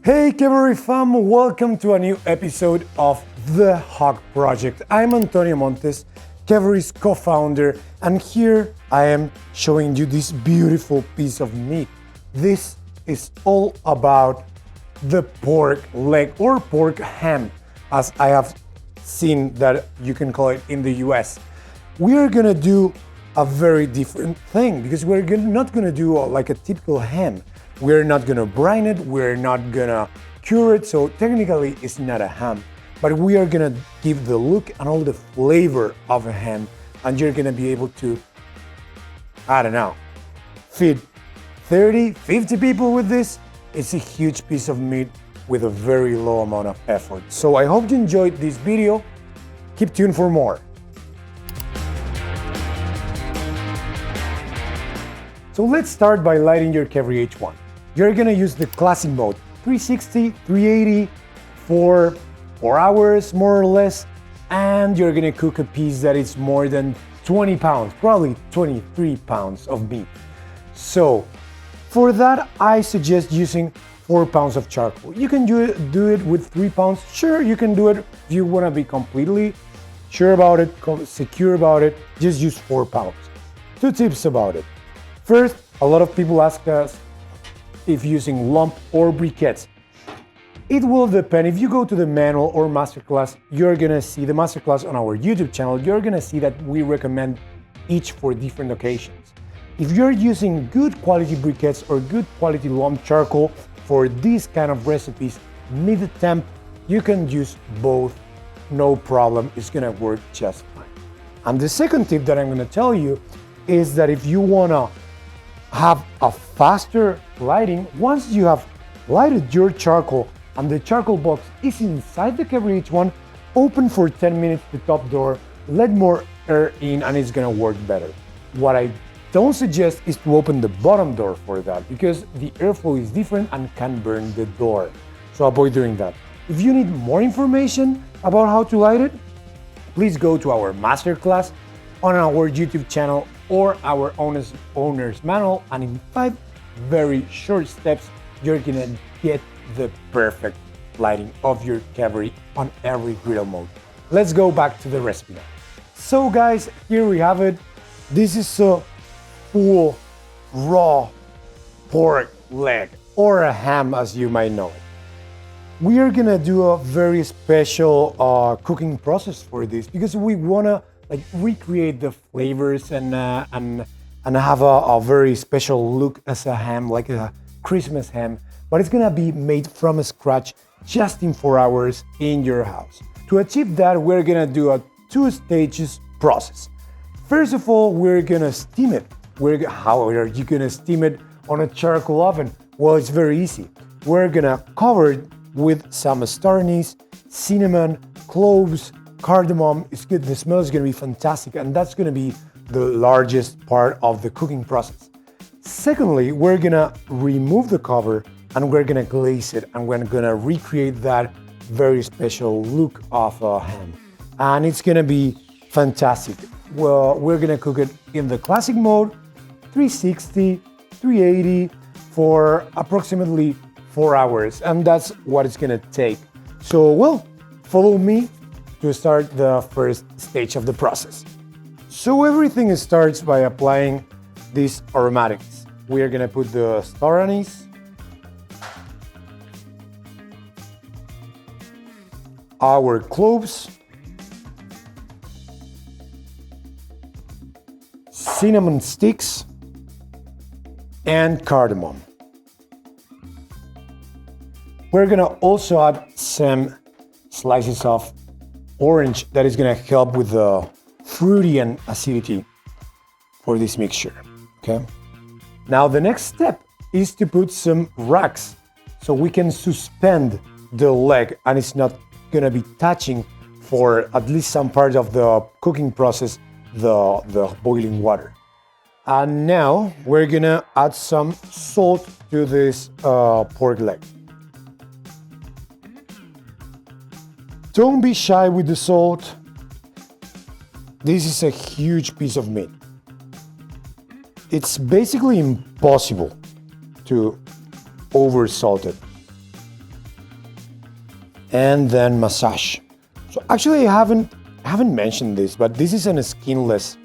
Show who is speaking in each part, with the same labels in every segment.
Speaker 1: Hey Keveri fam, welcome to a new episode of The Hog Project. I'm Antonio Montes, Keveri's co-founder, and here I am showing you this beautiful piece of meat. This is all about the pork leg or pork ham, as I have seen that you can call it in the US. We are gonna do a very different thing because we're not gonna do like a typical ham. We're not gonna brine it, we're not gonna cure it, so technically it's not a ham, but we are gonna give the look and all the flavor of a ham, and you're gonna be able to, I don't know, feed 30, 50 people with this. It's a huge piece of meat with a very low amount of effort. So I hope you enjoyed this video. Keep tuned for more. So let's start by lighting your Keveri H1. You're gonna use the classic mode, 360, 380 for 4 hours more or less, and you're gonna cook a piece that is more than 20 pounds, probably 23 pounds of meat. So for that, I suggest using 4 pounds of charcoal. You can do it with 3 pounds. Sure, you can do it if you wanna be completely sure about it, secure about it, just use 4 pounds. 2 tips about it. First, a lot of people ask us if using lump or briquettes. It will depend. If you go to the manual or masterclass, you're gonna see the masterclass on our YouTube channel, you're gonna see that we recommend each for different occasions. If you're using good quality briquettes or good quality lump charcoal for these kind of recipes, mid-temp, you can use both, no problem, it's gonna work just fine. And the second tip that I'm gonna tell you is that if you wanna have a faster lighting, once you have lighted your charcoal and the charcoal box is inside the Keveri H1, open for 10 minutes the top door, let more air in, and it's gonna work better. What I don't suggest is to open the bottom door for that because the airflow is different and can burn the door. So avoid doing that. If you need more information about how to light it, please go to our masterclass on our YouTube channel or our owner's manual, and in 5 very short steps, you're gonna get the perfect lighting of your Keveri on every griddle mode. Let's go back to the recipe now. So guys, here we have it. This is a full raw pork leg, or a ham as you might know it. We are gonna do a very special cooking process for this because we wanna recreate the flavors and have a very special look as a ham, like a Christmas ham, but it's gonna be made from scratch just in 4 hours in your house. To achieve that, we're gonna do a 2 stages process. First of all, we're gonna steam it. How are you gonna steam it on a charcoal oven? Well, it's very easy. We're gonna cover it with some star anise, cinnamon, cloves, cardamom. It's good, the smell is gonna be fantastic, and that's gonna be the largest part of the cooking process. Secondly, we're gonna remove the cover and we're gonna glaze it, and we're gonna recreate that very special look of a ham. And it's gonna be fantastic. Well, we're gonna cook it in the classic mode, 360, 380 for approximately 4 hours, and that's what it's gonna take. So, well, follow me to start the first stage of the process. So everything starts by applying these aromatics. We are gonna put the star anise, our cloves, cinnamon sticks, and cardamom. We're gonna also add some slices of orange that is gonna help with the fruity and acidity for this mixture, okay? Now the next step is to put some racks so we can suspend the leg and it's not gonna be touching for at least some part of the cooking process, the boiling water. And now we're gonna add some salt to this pork leg. Don't be shy with the salt. This is a huge piece of meat. It's basically impossible to over salt it. and then massage. So actually I haven't mentioned this, but this is a skinless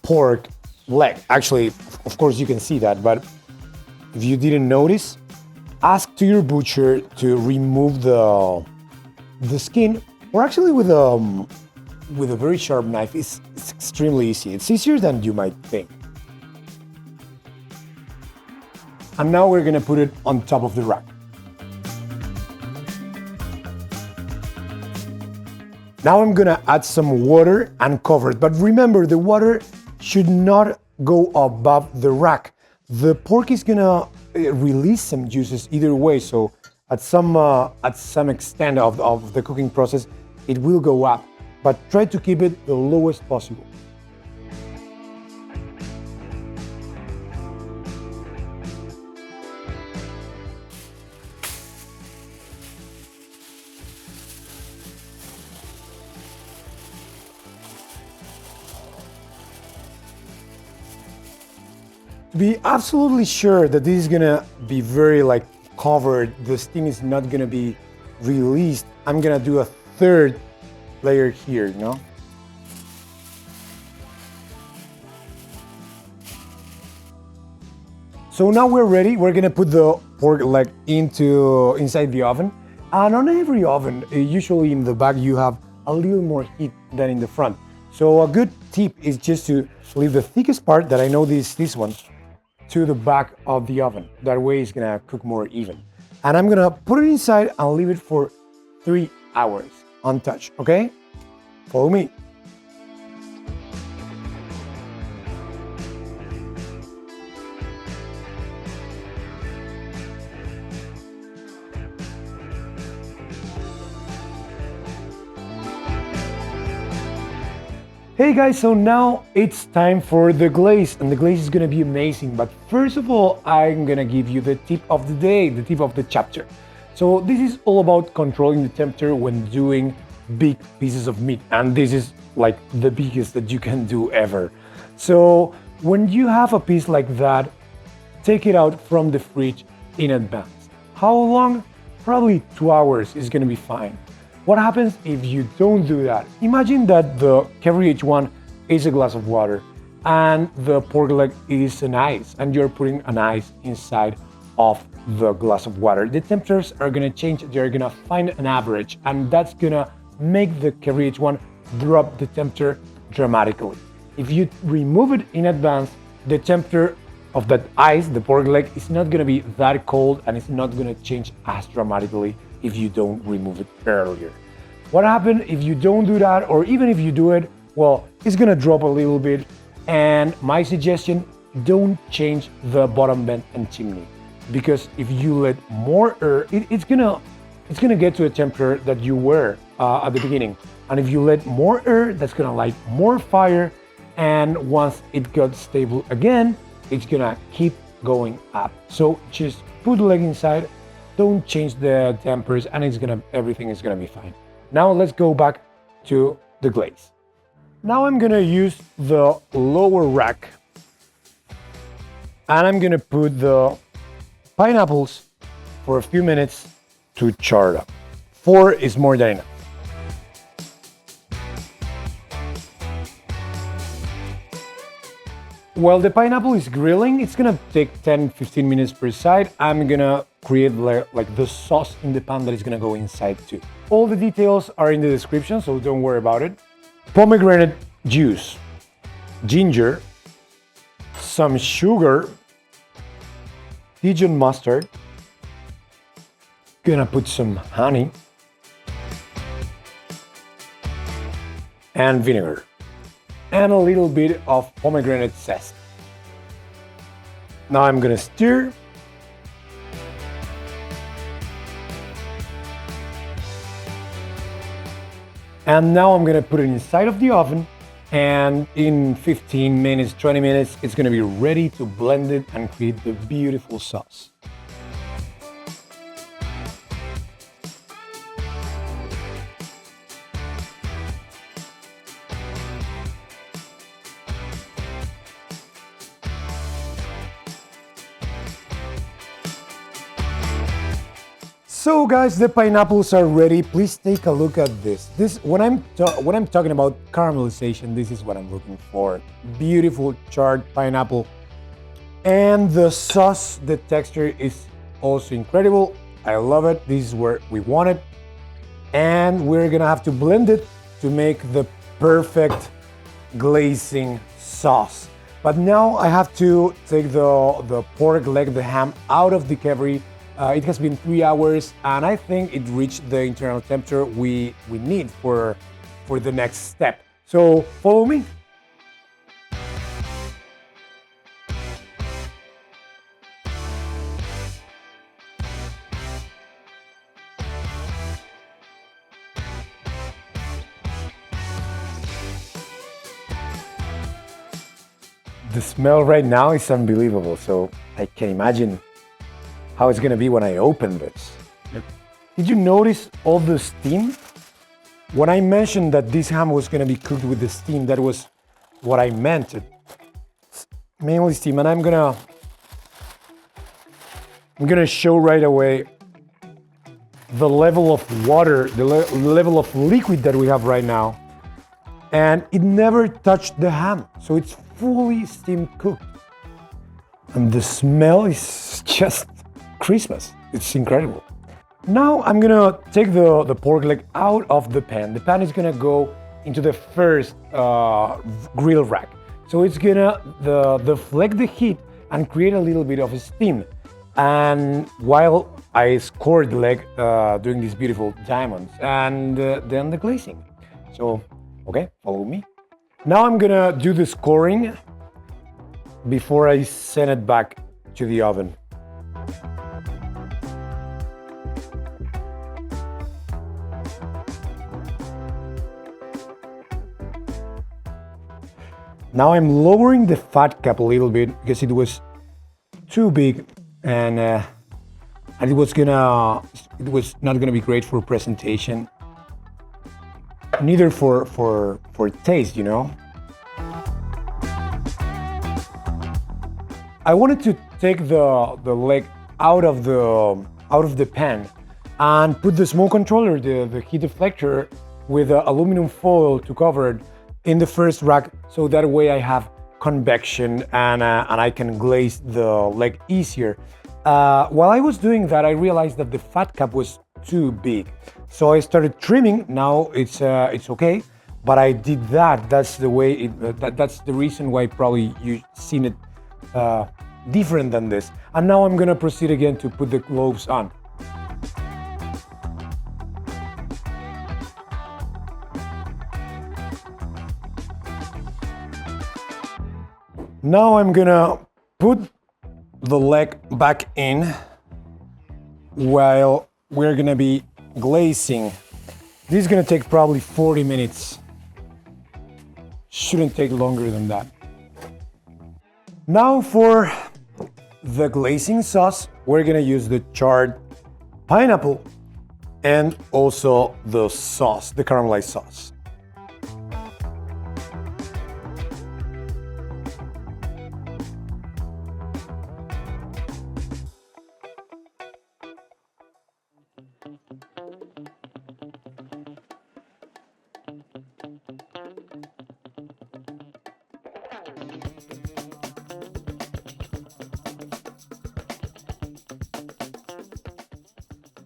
Speaker 1: pork leg. Actually, of course you can see that, but if you didn't notice, ask to your butcher to remove the skin, or actually with a very sharp knife. It's extremely easy. It's easier than you might think. And now we're gonna put it on top of the rack. Now I'm gonna add some water and cover it. But remember, the water should not go above the rack. The pork is gonna release some juices either way, so at some extent of the cooking process, it will go up. But try to keep it the lowest possible. To be absolutely sure that this is gonna be very covered, the steam is not gonna be released, I'm gonna do a third layer here, you know? So now we're ready. We're gonna put the pork leg inside the oven. And on every oven, usually in the back, you have a little more heat than in the front. So a good tip is just to leave the thickest part, that I know this one, to the back of the oven. That way it's gonna cook more even. And I'm gonna put it inside and leave it for 3 hours untouched, okay? Follow me. Hey guys, so now it's time for the glaze, and the glaze is gonna be amazing. But first of all, I'm gonna give you the tip of the day, the tip of the chapter. So this is all about controlling the temperature when doing big pieces of meat, and this is like the biggest that you can do ever. So when you have a piece like that, take it out from the fridge in advance. How long? Probably 2 hours is gonna be fine. What happens if you don't do that? Imagine that the Keveri H1 is a glass of water and the pork leg is an ice, and you're putting an ice inside of the glass of water. The temperatures are gonna change, they're gonna find an average, and that's gonna make the Keveri H1 drop the temperature dramatically. If you remove it in advance, the temperature of that ice, the pork leg, is not gonna be that cold, and it's not gonna change as dramatically if you don't remove it earlier. What happens if you don't do that, or even if you do it, well, it's gonna drop a little bit. And my suggestion, don't change the bottom vent and chimney, because if you let more air, it's gonna get to a temperature that you were at the beginning. And if you let more air, that's gonna light more fire. And once it got stable again, it's gonna keep going up. So just put the leg inside, don't change the tempers, and everything is gonna be fine. Now let's go back to the glaze. Now I'm gonna use the lower rack, and I'm gonna put the pineapples for a few minutes to char up. 4 is more than enough. While the pineapple is grilling, it's gonna take 10-15 minutes per side. I'm gonna create like the sauce in the pan that is gonna go inside too. All the details are in the description, so don't worry about it. Pomegranate juice, ginger, some sugar, Dijon mustard, gonna put some honey, and vinegar, and a little bit of pomegranate zest. Now I'm gonna stir. And now I'm gonna put it inside of the oven, and in 15 minutes, 20 minutes, it's gonna be ready to blend it and create the beautiful sauce. So guys, the pineapples are ready. Please take a look at this. When I'm talking about caramelization, this is what I'm looking for. Beautiful charred pineapple. And the sauce, the texture is also incredible. I love it. This is where we want it. And we're gonna have to blend it to make the perfect glazing sauce. But now I have to take the pork leg, the ham, out of the Keveri. It has been 3 hours, and I think it reached the internal temperature we need for the next step. So follow me. The smell right now is unbelievable, so I can imagine how it's gonna be when I open this. Did you notice all the steam? When I mentioned that this ham was gonna be cooked with the steam, that was what I meant. It's mainly steam, and I'm gonna show right away the level of water, the level of liquid that we have right now. And it never touched the ham, so it's fully steam cooked. And the smell is just Christmas. It's incredible. Now I'm gonna take the pork leg out of the pan. The pan is gonna go into the first grill rack. So it's gonna deflect the heat and create a little bit of steam. And while I score the leg doing these beautiful diamonds, and then the glazing. So, okay, follow me. Now I'm gonna do the scoring before I send it back to the oven. Now I'm lowering the fat cap a little bit because it was too big, and it was not gonna be great for presentation, neither for taste, you know. I wanted to take the leg out of the pan and put the smoke controller, the heat deflector, with aluminum foil to cover it in the first rack, so that way I have convection and I can glaze the leg easier. While I was doing that, I realized that the fat cap was too big, so I started trimming. Now it's okay, but I did that. That's the way. That's the reason why probably you've seen it different than this. And now I'm gonna proceed again to put the gloves on. Now I'm gonna put the leg back in while we're gonna be glazing. This is gonna take probably 40 minutes. Shouldn't take longer than that. Now for the glazing sauce, we're gonna use the charred pineapple and also the sauce, the caramelized sauce.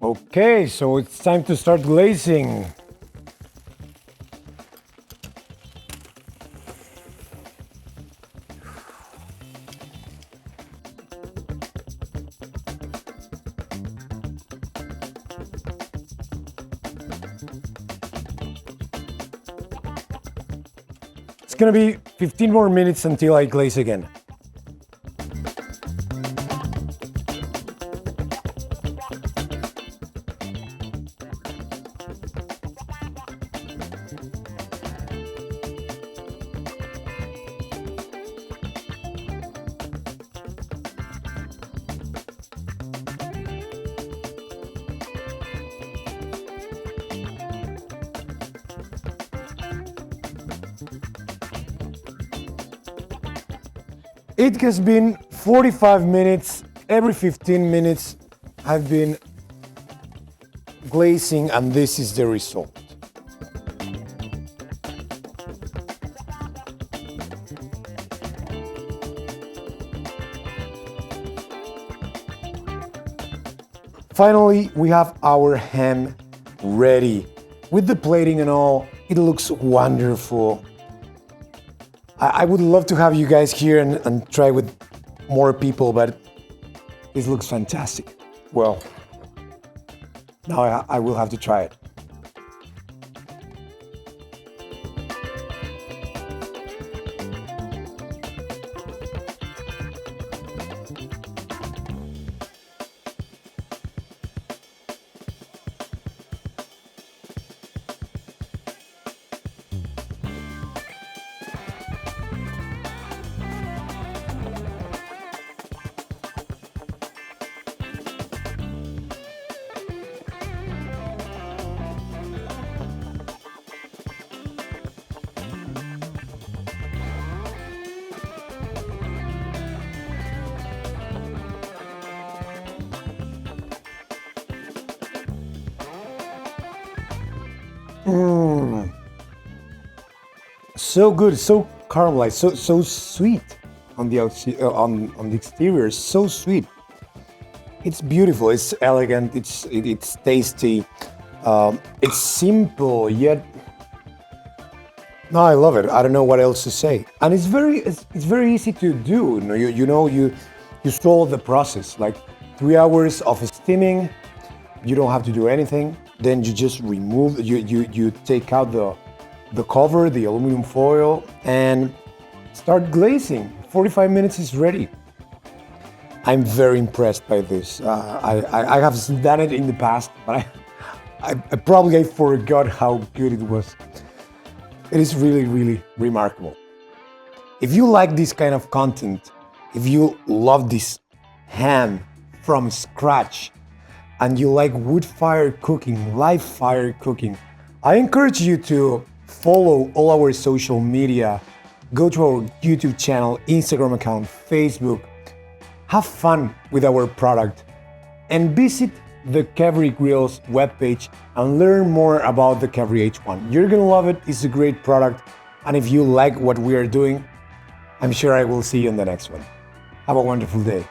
Speaker 1: Okay, so it's time to start glazing. It's gonna be 15 more minutes until I glaze again. It has been 45 minutes. Every 15 minutes I've been glazing, and this is the result. Finally, we have our ham ready. With the plating and all, it looks wonderful. I would love to have you guys here and try with more people, but this looks fantastic. Well, now I will have to try it. So good, so caramelized, so sweet on the outside, on the exterior, so sweet. It's beautiful, it's elegant, it's tasty, it's simple yet. No, I love it. I don't know what else to say. And it's very easy to do. You solve the process, like 3 hours of steaming. You don't have to do anything. Then you just remove, you take out the cover, the aluminum foil, and start glazing. 45 minutes is ready. I'm very impressed by this. I have done it in the past, but I probably forgot how good it was. It is really, really remarkable. If you like this kind of content, if you love this ham from scratch, and you like wood-fired cooking, live-fired cooking, I encourage you to follow all our social media, go to our YouTube channel, Instagram account, Facebook, have fun with our product, and visit the Keveri Grill's webpage and learn more about the Keveri H1. You're gonna love it, it's a great product, and if you like what we are doing, I'm sure I will see you in the next one. Have a wonderful day.